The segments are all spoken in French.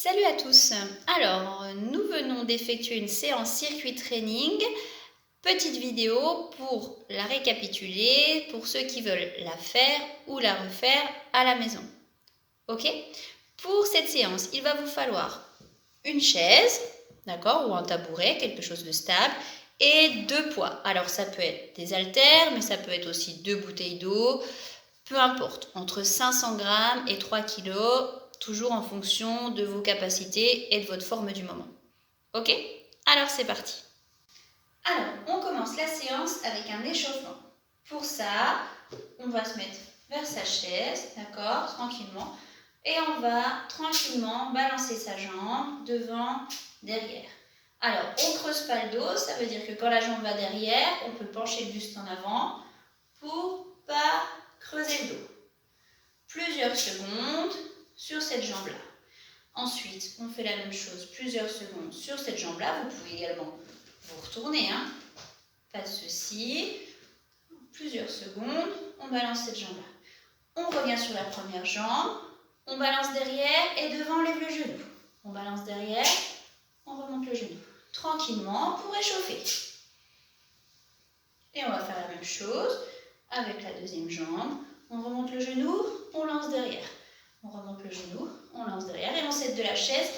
Salut à tous. Alors, nous venons d'effectuer une séance circuit training. Petite vidéo pour la récapituler, pour ceux qui veulent la faire ou la refaire à la maison. Ok? Pour cette séance, il va vous falloir une chaise, d'accord, ou un tabouret, quelque chose de stable, et 2 poids. Alors, ça peut être des haltères, mais ça peut être aussi 2 bouteilles d'eau, peu importe, entre 500 grammes et 3 kilos, toujours en fonction de vos capacités et de votre forme du moment. Ok? Alors c'est parti. Alors, on commence la séance avec un échauffement. Pour ça, on va se mettre vers sa chaise, d'accord, tranquillement, et on va tranquillement balancer sa jambe devant, derrière. Alors, on ne creuse pas le dos, ça veut dire que quand la jambe va derrière, on peut pencher le buste en avant pour pas creuser le dos. Plusieurs secondes sur cette jambe-là. Ensuite, on fait la même chose, plusieurs secondes sur cette jambe-là. Vous pouvez également vous retourner, hein. Pas de souci. Plusieurs secondes, on balance cette jambe-là. On revient sur la première jambe, on balance derrière et devant, on lève le genou. On balance derrière, on remonte le genou. Tranquillement pour échauffer. Et on va faire la même chose avec la deuxième jambe. On remonte le genou, on lance derrière. On remonte le genou, on lance derrière et on s'aide de la chaise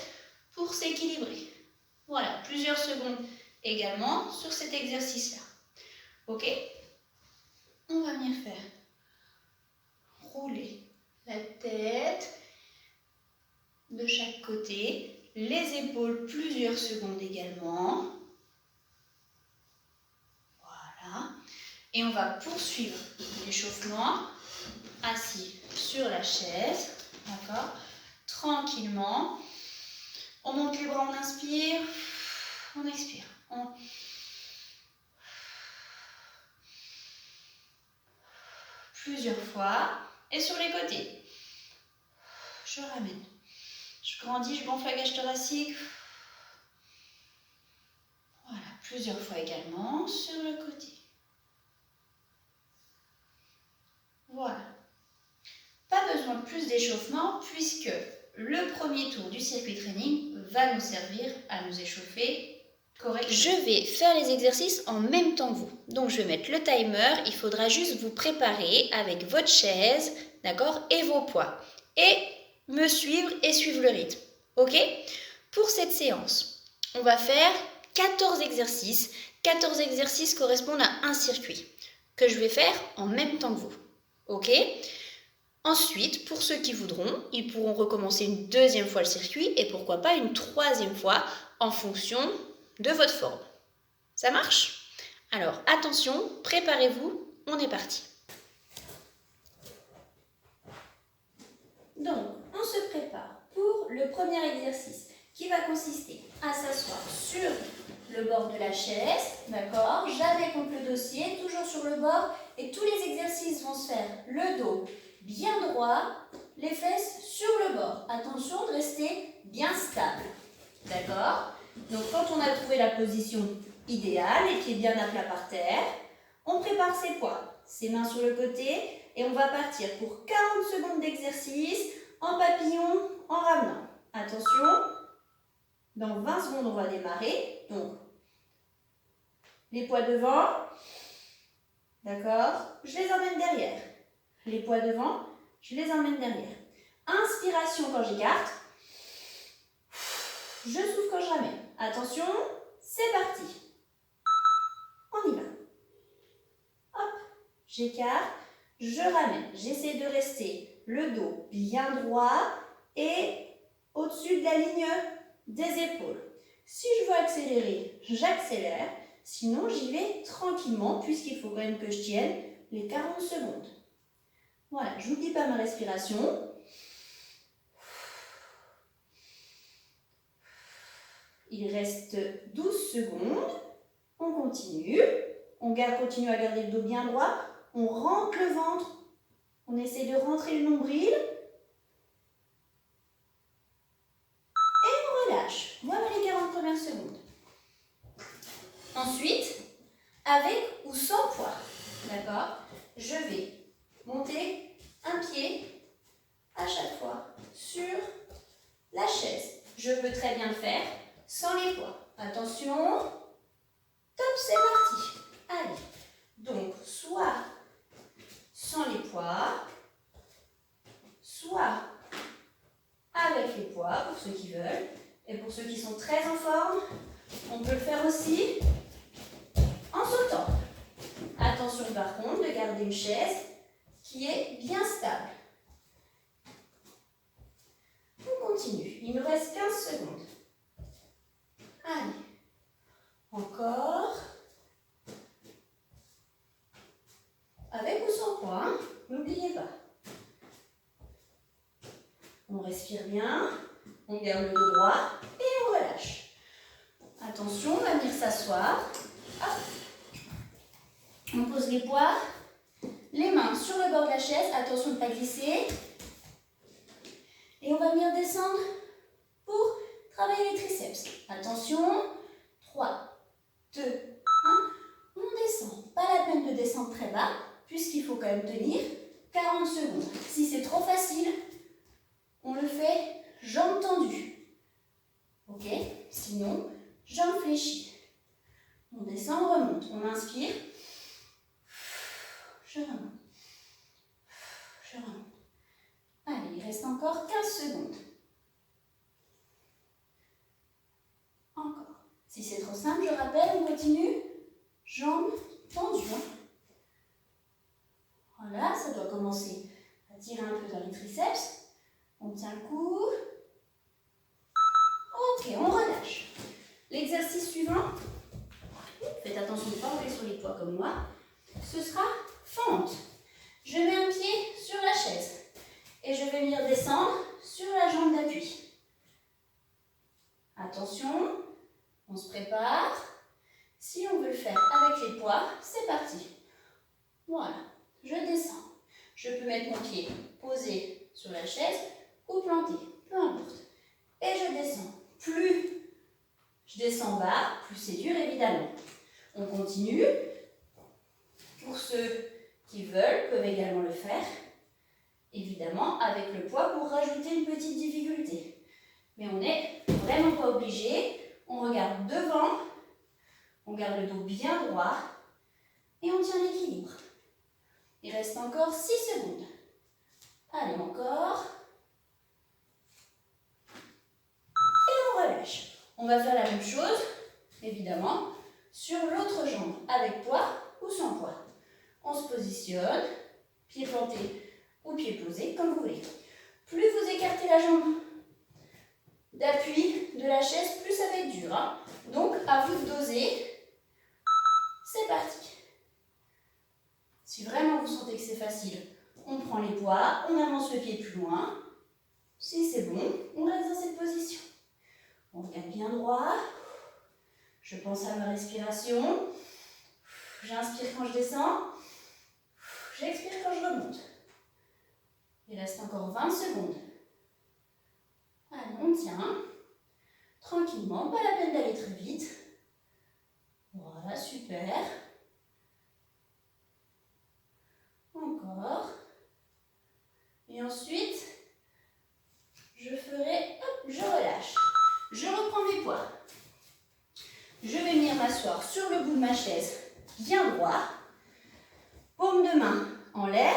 pour s'équilibrer. Voilà, plusieurs secondes également sur cet exercice-là. Ok? On va venir faire rouler la tête de chaque côté, les épaules plusieurs secondes également. Voilà. Et on va poursuivre l'échauffement assis sur la chaise. D'accord? Tranquillement. On monte les bras, on inspire, on expire. Plusieurs fois. Et sur les côtés. Je ramène. Je grandis, je gonfle la cage thoracique. Voilà, plusieurs fois également sur le côté. Voilà. Pas besoin de plus d'échauffement puisque le premier tour du circuit training va nous servir à nous échauffer correctement. Je vais faire les exercices en même temps que vous. Donc je vais mettre le timer, il faudra juste vous préparer avec votre chaise, d'accord, et vos poids. Et me suivre et suivre le rythme. Ok? Pour cette séance, on va faire 14 exercices. 14 exercices correspondent à un circuit que je vais faire en même temps que vous. Ok? Ensuite, pour ceux qui voudront, ils pourront recommencer une deuxième fois le circuit et pourquoi pas une troisième fois en fonction de votre forme. Ça marche? Alors attention, préparez-vous, on est parti. Donc, on se prépare pour le premier exercice qui va consister à s'asseoir sur le bord de la chaise, d'accord? Jamais contre le dossier, toujours sur le bord et tous les exercices vont se faire le dos bien droit, les fesses sur le bord. Attention de rester bien stable, d'accord? Donc quand on a trouvé la position idéale, les pieds bien à plat par terre, on prépare ses poids, ses mains sur le côté et on va partir pour 40 secondes d'exercice en papillon, en ramenant. Attention, dans 20 secondes on va démarrer, donc les poids devant, d'accord? Je les emmène derrière. Les poids devant, je les emmène derrière. Inspiration quand j'écarte. Je souffle quand je ramène. Attention, c'est parti. On y va. Hop, j'écarte, je ramène. J'essaie de rester le dos bien droit et au-dessus de la ligne des épaules. Si je veux accélérer, j'accélère. Sinon, j'y vais tranquillement puisqu'il faut quand même que je tienne les 40 secondes. Voilà, je n'oublie pas ma respiration. Il reste 12 secondes. On continue. On continue à garder le dos bien droit. On rentre le ventre. On essaie de rentrer le nombril. Et on relâche. Voilà les 40 premières secondes. Ensuite, avec ou sans poids, d'accord, je vais monter un pied à chaque fois sur la chaise. je peux très bien le faire sans les poids. Attention, top, c'est parti. Allez, donc soit sans les poids, soit avec les poids pour ceux qui veulent. Et pour ceux qui sont très en forme, on peut le faire aussi en sautant. Attention par contre de garder une chaise qui est bien stable. On continue. Il nous reste 15 secondes. Allez. Encore. Avec ou sans poids, hein? N'oubliez pas. On respire bien. On garde le dos droit et on relâche. Attention, on va venir s'asseoir. On pose les poids, les mains sur le bord de la chaise. Attention de ne pas glisser. Et on va venir descendre pour travailler les triceps. Attention, 3, 2, 1. On descend. Pas la peine de descendre très bas, puisqu'il faut quand même tenir 40 secondes. Si c'est trop facile, on le fait jambes tendues. Ok? Sinon, jambes fléchies. On descend, on remonte. On inspire. Je remonte. Je remonte. Allez, il reste encore 15 secondes. Encore. Si c'est trop simple, je rappelle, on continue. Jambes tendues. Voilà, ça doit commencer à tirer un peu dans les triceps. On tient le coup. Ok, on relâche. L'exercice suivant, faites attention de ne pas rouler sur les poids comme moi, ce sera fente. Je mets un pied sur la chaise et je vais venir descendre sur la jambe d'appui. Attention, on se prépare. Si on veut le faire avec les poids, c'est parti. Voilà, je descends. Je peux mettre mon pied posé sur la chaise ou planté, peu importe. Et je descends. Plus je descends bas, plus c'est dur évidemment. On continue. Pour ceux qui veulent, peuvent également le faire. Évidemment, avec le poids pour rajouter une petite difficulté. Mais on n'est vraiment pas obligé. On regarde devant. On garde le dos bien droit. Et on tient l'équilibre. Il reste encore 6 secondes. Allez, encore. Et on relâche. On va faire la même chose, évidemment, sur l'autre jambe, avec poids ou sans poids. On se positionne, pied planté ou pied posé, comme vous voulez. Plus vous écartez la jambe d'appui de la chaise, plus ça va être dur. Hein. Donc, à vous de doser. C'est parti. Si vraiment vous sentez que c'est facile, on prend les poids, on avance le pied plus loin. Si c'est bon, on reste dans cette position. On regarde bien droit. Je pense à ma respiration. J'inspire quand je descends. J'expire quand je remonte. Il reste encore 20 secondes. Allez, on tient. Tranquillement, pas la peine d'aller très vite. Voilà, super. Encore. Et ensuite, je ferai, hop, je relâche. Je reprends mes poids. Je vais venir m'asseoir sur le bout de ma chaise, bien droit. Paume de main en l'air.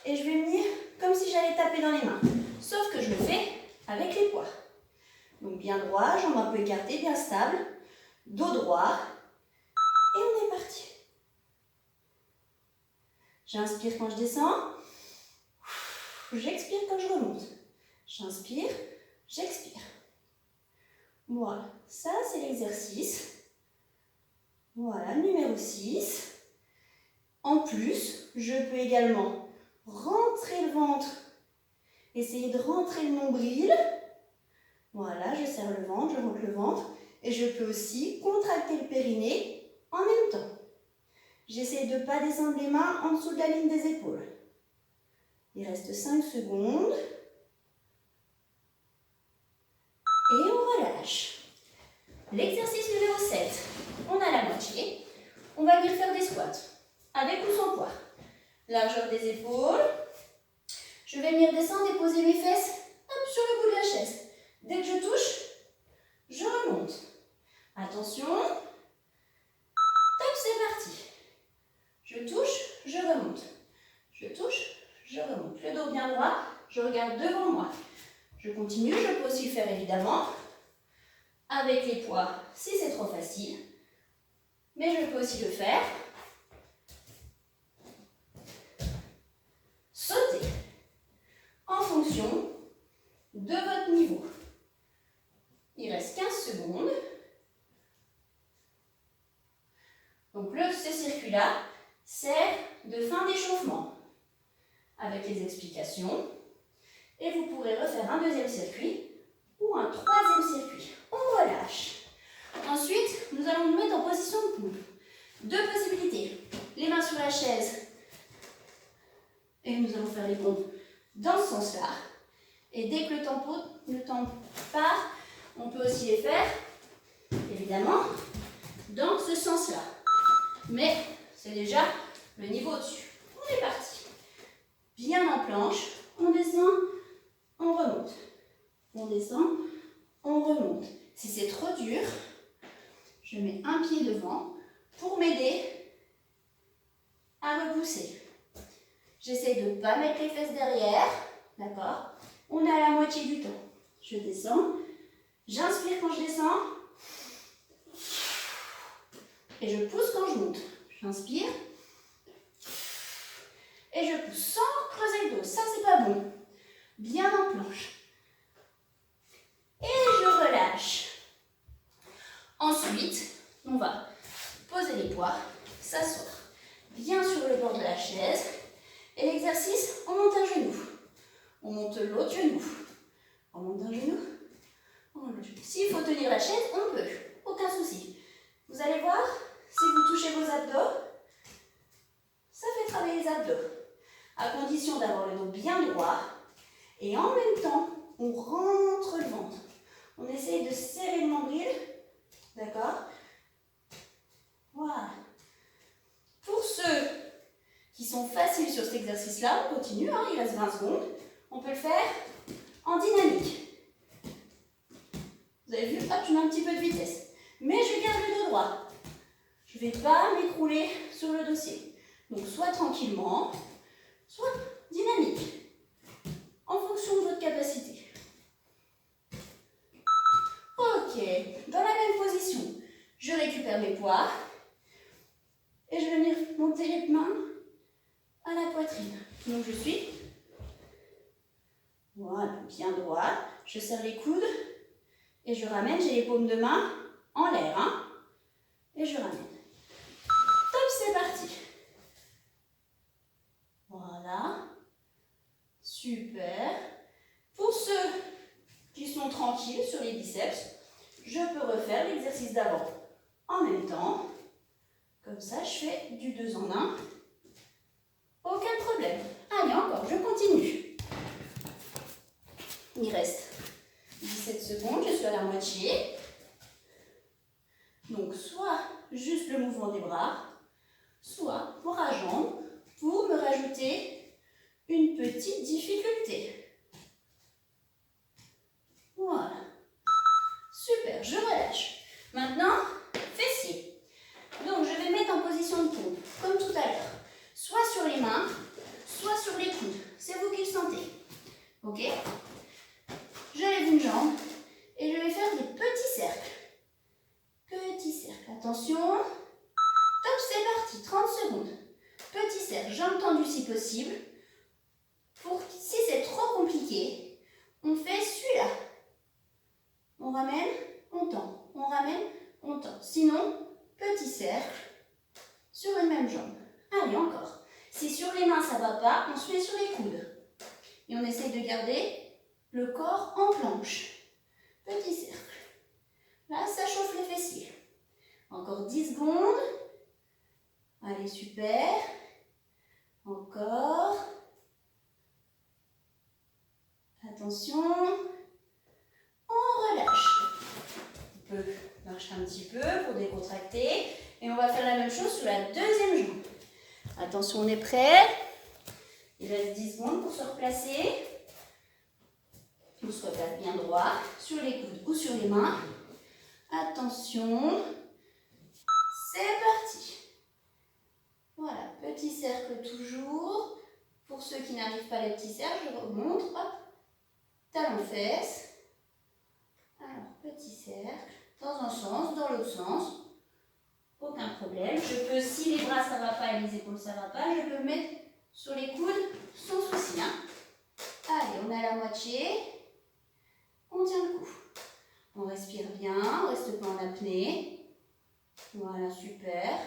Et je vais venir comme si j'allais taper dans les mains. Sauf que je le fais avec les poids. Donc bien droit, jambes un peu écartées, bien stable. Dos droit. Et on est parti. J'inspire quand je descends. J'expire quand je remonte. J'inspire, j'expire. Voilà, ça c'est l'exercice. Voilà, numéro 6. En plus, je peux également rentrer le ventre, essayer de rentrer le nombril. Voilà, je serre le ventre, je rentre le ventre. Et je peux aussi contracter le périnée en même temps. J'essaie de ne pas descendre les mains en dessous de la ligne des épaules. Il reste 5 secondes. Et on relâche. L'exercice numéro 7. On a la moitié. On va venir faire des squats. Avec ou sans poids. Largeur des épaules. Je vais venir descendre et poser mes fesses hop, sur le bout de la chaise. Dès que je touche, je remonte. Attention. Top, c'est parti. Je touche, je remonte. Je touche, je remonte. Le dos bien droit, je regarde devant moi. Je continue, je peux aussi le faire évidemment avec les poids si c'est trop facile. Mais je peux aussi le faire. Sauter en fonction de votre niveau. Il reste 15 secondes. Donc ce circuit-là sert de fin d'échauffement avec les explications. Et vous pourrez refaire un deuxième circuit ou un troisième circuit. On relâche. Ensuite, nous allons nous mettre en position de poule. Deux possibilités. Les mains sur la chaise. Et nous allons faire les pompes dans ce sens-là. Et dès que le temps part, on peut aussi les faire, évidemment, dans ce sens-là. Mais c'est déjà le niveau au-dessus. On est parti. Bien en planche. On descend, on remonte. On descend, on remonte. Si c'est trop dur, je mets un pied devant pour m'aider à repousser. J'essaie de ne pas mettre les fesses derrière, d'accord? On est à la moitié du temps. Je descends, j'inspire quand je descends et je pousse quand je monte. J'inspire et je pousse sans creuser le dos. Ça, c'est pas bon. Bien en planche. Et je relâche. Ensuite, on va poser les poids, s'asseoir bien sur le bord de la chaise. Et l'exercice, on monte un genou. On monte l'autre genou. On monte un genou. On monte l'autre genou. S'il faut tenir la chaise, on peut. Aucun souci. Vous allez voir, si vous touchez vos abdos, ça fait travailler les abdos. À condition d'avoir le dos bien droit. Et en même temps, on rentre le ventre. On essaye de serrer le nombril. D'accord? Voilà. Pour ceux qui sont faciles sur cet exercice-là, on continue, hein, il reste 20 secondes. On peut le faire en dynamique. Vous avez vu, hop, je mets un petit peu de vitesse. Mais je garde le dos droit. Je ne vais pas m'écrouler sur le dossier. Donc, soit tranquillement, soit dynamique. En fonction de votre capacité. Ok, dans la même position, je récupère mes poids et je vais venir monter les mains à la poitrine. Donc je suis voilà, bien droit. Je serre les coudes et je ramène. J'ai les paumes de main en l'air. Hein, et je ramène. Top, c'est parti. Voilà. Super. Pour ceux qui sont tranquilles sur les biceps, je peux refaire l'exercice d'avant en même temps. Comme ça, je fais du 2 en 1. Aucun problème. Allez, encore, je continue. Il reste 17 secondes, je suis à la moitié. Donc, soit juste le mouvement des bras, soit bras à jambes pour me rajouter une petite difficulté. Voilà. Super, je relâche. Maintenant, fessiers. Donc, je vais mettre en position de pompe, comme tout à l'heure. Soit sur les mains, soit sur les coudes. C'est vous qui le sentez. Ok? Je lève une jambe et je vais faire des petits cercles. Petits cercles. Attention. Top, c'est parti. 30 secondes. Petit cercle, jambes tendues si possible. Si c'est trop compliqué, on fait celui-là. On ramène, on tend. On ramène, on tend. Sinon, petit cercle sur une même jambe. Allez, encore. Si sur les mains ça ne va pas, on se met sur les coudes. Et on essaye de garder le corps en planche. Petit cercle. Là, ça chauffe les fessiers. Encore 10 secondes. Allez, super. Encore. Attention. On relâche. On peut marcher un petit peu pour décontracter. Et on va faire la même chose sur la deuxième jambe. Attention, on est prêt. Il reste 10 secondes pour se replacer. On se replace bien droit, sur les coudes ou sur les mains. Attention. C'est parti. Voilà, petit cercle toujours. Pour ceux qui n'arrivent pas les petits cercles, je remonte. Hop. Talon-fesse. Alors, petit cercle. Dans un sens, dans l'autre sens. Aucun problème. Je peux, si les bras ça ne va pas et les épaules ça ne va pas, je peux me mettre sur les coudes sans souci. Hein. Allez, on est à la moitié. On tient le coup. On respire bien, on ne reste pas en apnée. Voilà, super.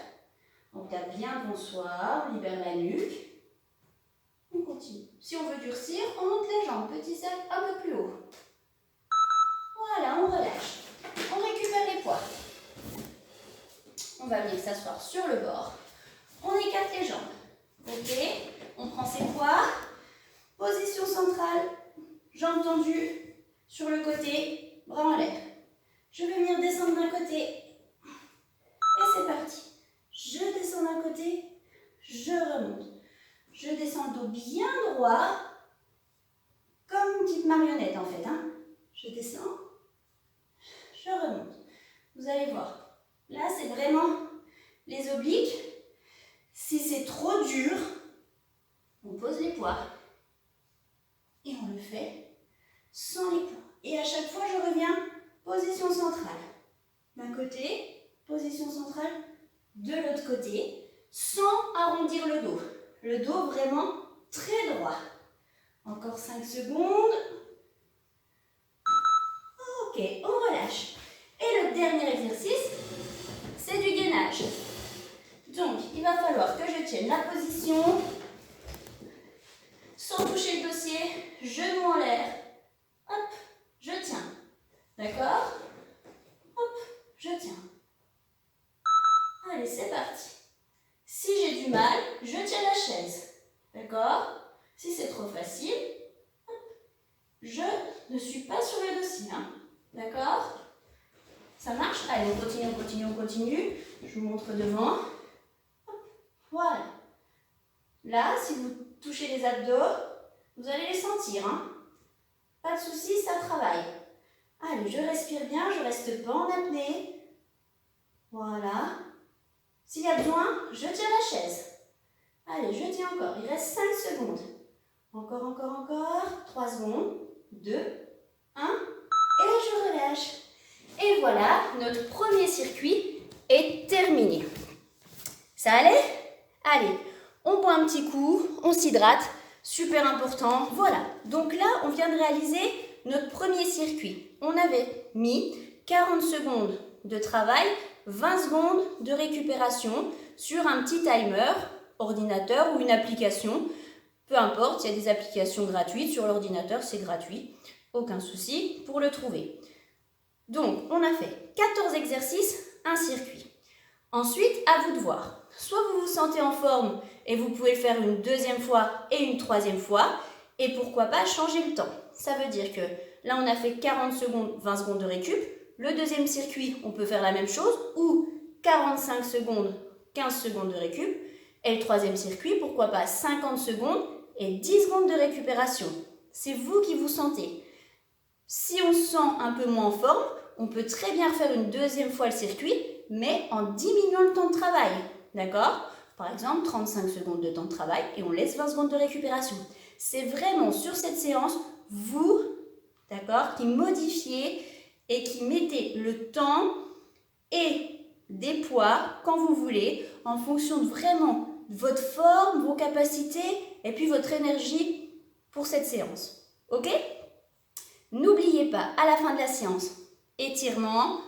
On tape bien devant soi, on libère la nuque. On continue. Si on veut durcir, on monte les jambes. Petit cercle un peu plus haut. Voilà, on relâche. On récupère les poids. On va venir s'asseoir sur le bord. On écarte les jambes. Ok. On prend ses poids. Position centrale. Jambes tendues sur le côté. Bras en l'air. Je vais venir descendre d'un côté. Et c'est parti. Je descends d'un côté. Je remonte. Je descends le dos bien droit. Comme une petite marionnette en fait. Hein. Je descends. Je remonte. Vous allez voir. Là, c'est vraiment les obliques. Si c'est trop dur, on pose les poids. Et on le fait sans les poids. Et à chaque fois, je reviens, position centrale. D'un côté, position centrale de l'autre côté, sans arrondir le dos. Le dos vraiment très droit. Encore 5 secondes. Ok, on relâche. Et le dernier exercice, c'est du gainage. Donc, il va falloir que je tienne la position sans toucher le dossier, genou en l'air. Hop, je tiens. D'accord? Hop, je tiens. Allez, c'est parti. Si j'ai du mal, je tiens la chaise. D'accord? Si c'est trop facile, hop, je ne suis pas sur le dossier. Hein. D'accord? Ça marche? Allez, on continue, on continue, on continue. Je vous montre devant. Hop, voilà. Là, si vous touchez les abdos, vous allez les sentir. Hein. Pas de souci, ça travaille. Allez, je respire bien, je reste pas en apnée. Voilà. S'il y a besoin, je tiens la chaise. Allez, je tiens encore. Il reste 5 secondes. Encore, encore, encore. 3 secondes. 2, 1. Et je relâche. Et voilà, notre premier circuit est terminé. Ça allait? Allez, on boit un petit coup, on s'hydrate. Super important. Voilà. Donc là, on vient de réaliser notre premier circuit. On avait mis 40 secondes de travail, 20 secondes de récupération sur un petit timer, ordinateur ou une application. Peu importe, il y a des applications gratuites. Sur l'ordinateur, c'est gratuit. Aucun souci pour le trouver. Donc, on a fait 14 exercices, un circuit. Ensuite, à vous de voir. Soit vous vous sentez en forme et vous pouvez le faire une deuxième fois et une troisième fois. Et pourquoi pas changer le temps. Ça veut dire que là, on a fait 40 secondes, 20 secondes de récup. Le deuxième circuit, on peut faire la même chose. Ou 45 secondes, 15 secondes de récup. Et le troisième circuit, pourquoi pas 50 secondes et 10 secondes de récupération. C'est vous qui vous sentez. Si on se sent un peu moins en forme, on peut très bien faire une deuxième fois le circuit, mais en diminuant le temps de travail. D'accord? Par exemple, 35 secondes de temps de travail et on laisse 20 secondes de récupération. C'est vraiment sur cette séance, vous, d'accord, qui modifiez et qui mettez le temps et des poids quand vous voulez, en fonction de vraiment votre forme, vos capacités et puis votre énergie pour cette séance. Ok? N'oubliez pas, à la fin de la séance, étirement,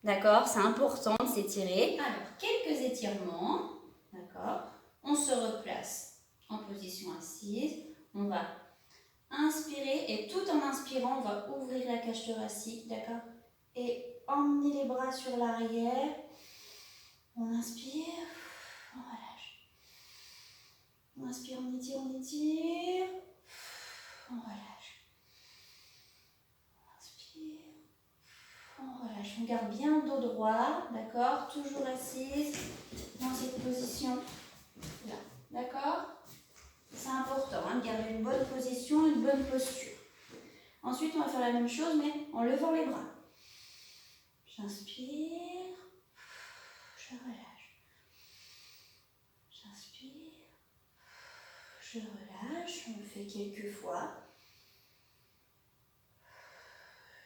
d'accord? C'est important de s'étirer. Alors, quelques étirements, d'accord? On se replace en position assise. On va inspirer et tout en inspirant, on va ouvrir la cage thoracique, d'accord? Et emmener les bras sur l'arrière. On inspire, on relâche. On inspire, on étire, on étire. On relâche. On inspire. On relâche. On garde bien le dos droit, d'accord? Toujours assise dans cette position là, d'accord? C'est important de garder une bonne position, une bonne posture. Ensuite, on va faire la même chose, mais en levant les bras. J'inspire, je relâche. J'inspire, je relâche. On le fait quelques fois.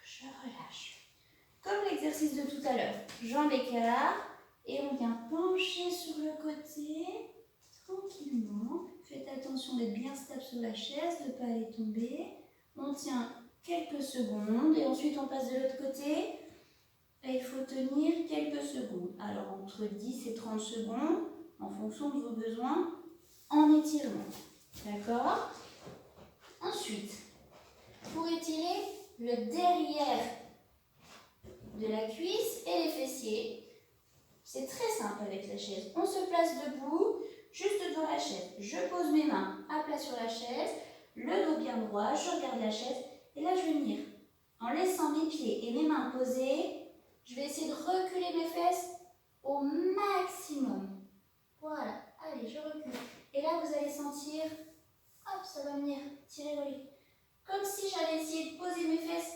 Je relâche. Comme l'exercice de tout à l'heure, jambes écart et on vient pencher sur le côté tranquillement. Faites attention d'être bien stable sur la chaise, de ne pas aller tomber. On tient quelques secondes et ensuite on passe de l'autre côté et il faut tenir quelques secondes. Alors entre 10 et 30 secondes en fonction de vos besoins en étirement. D'accord? Ensuite, pour étirer le derrière de la cuisse et les fessiers, c'est très simple avec la chaise. On se place debout, juste devant la chaise. Je pose mes mains à plat sur la chaise, le dos bien droit, je regarde la chaise et là je vais venir. En laissant mes pieds et mes mains posés, je vais essayer de reculer mes fesses au maximum. Voilà, allez, je recule. Et là vous allez sentir, hop, ça va venir tirer le lit. Comme si j'allais essayer de poser mes fesses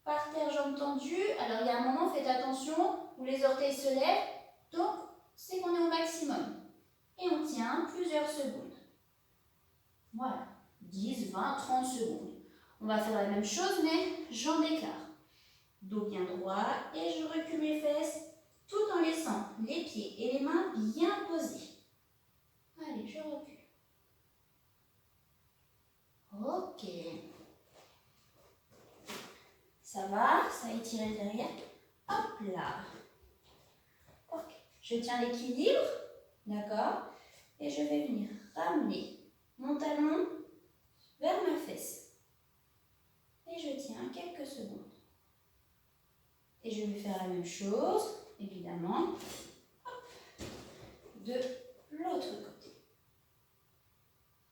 par terre, jambes tendues. Alors il y a un moment, faites attention, où les orteils se lèvent. Donc, c'est qu'on est au maximum. Et on tient plusieurs secondes. Voilà, 10, 20, 30 secondes. On va faire la même chose, mais jambes écart. Dos bien droit et je recule mes fesses tout en laissant les pieds et les mains bien posés. Allez, je recule. Ok. Ça va, ça a étiré le derrière. Hop là. Ok. Je tiens l'équilibre, d'accord? Et je vais venir ramener mon talon vers ma fesse. Et je tiens quelques secondes. Et je vais faire la même chose, évidemment, hop, de l'autre côté.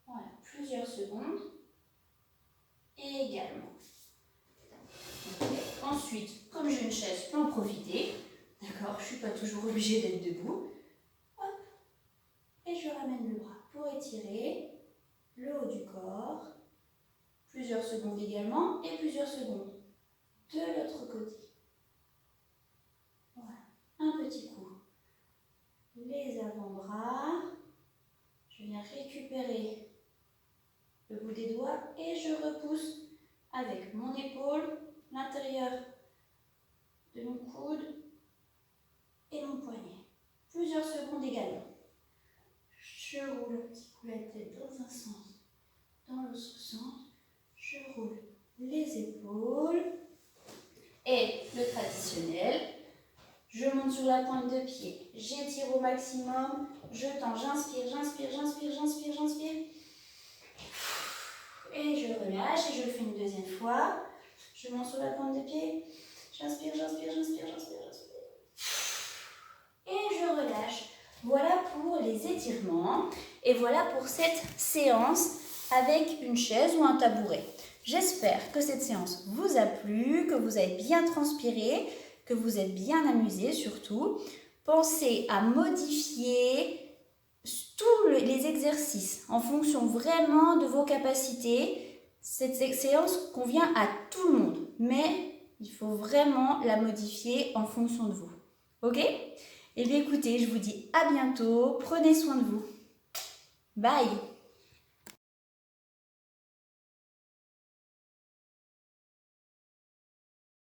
Voilà, plusieurs secondes. Et également. Okay. Ensuite, comme j'ai une chaise, je peux en profiter. D'accord, je ne suis pas toujours obligée d'être debout. Hop. Et je ramène le bras pour étirer le haut du corps. Plusieurs secondes également et plusieurs secondes de l'autre côté. Voilà, un petit coup. Les avant-bras. Je viens récupérer le bout des doigts et je repousse avec mon épaule, l'intérieur de mon coude et mon poignet. Plusieurs secondes également. Je roule un petit coup la tête dans un sens, dans l'autre sens. Je roule les épaules. Et le traditionnel, je monte sur la pointe de pied, j'étire au maximum, je tends, j'inspire, j'inspire, j'inspire, j'inspire, j'inspire. Et je relâche et je le fais une deuxième fois. Je monte sur la pointe de pied, j'inspire, j'inspire, j'inspire, j'inspire, j'inspire. Et je relâche. Voilà pour les étirements et voilà pour cette séance avec une chaise ou un tabouret. J'espère que cette séance vous a plu, que vous avez bien transpiré, que vous êtes bien amusé surtout. Pensez à modifier tous les exercices en fonction vraiment de vos capacités. Cette séance convient à tout le monde, mais il faut vraiment la modifier en fonction de vous. Ok ? Eh bien écoutez, je vous dis à bientôt, prenez soin de vous. Bye!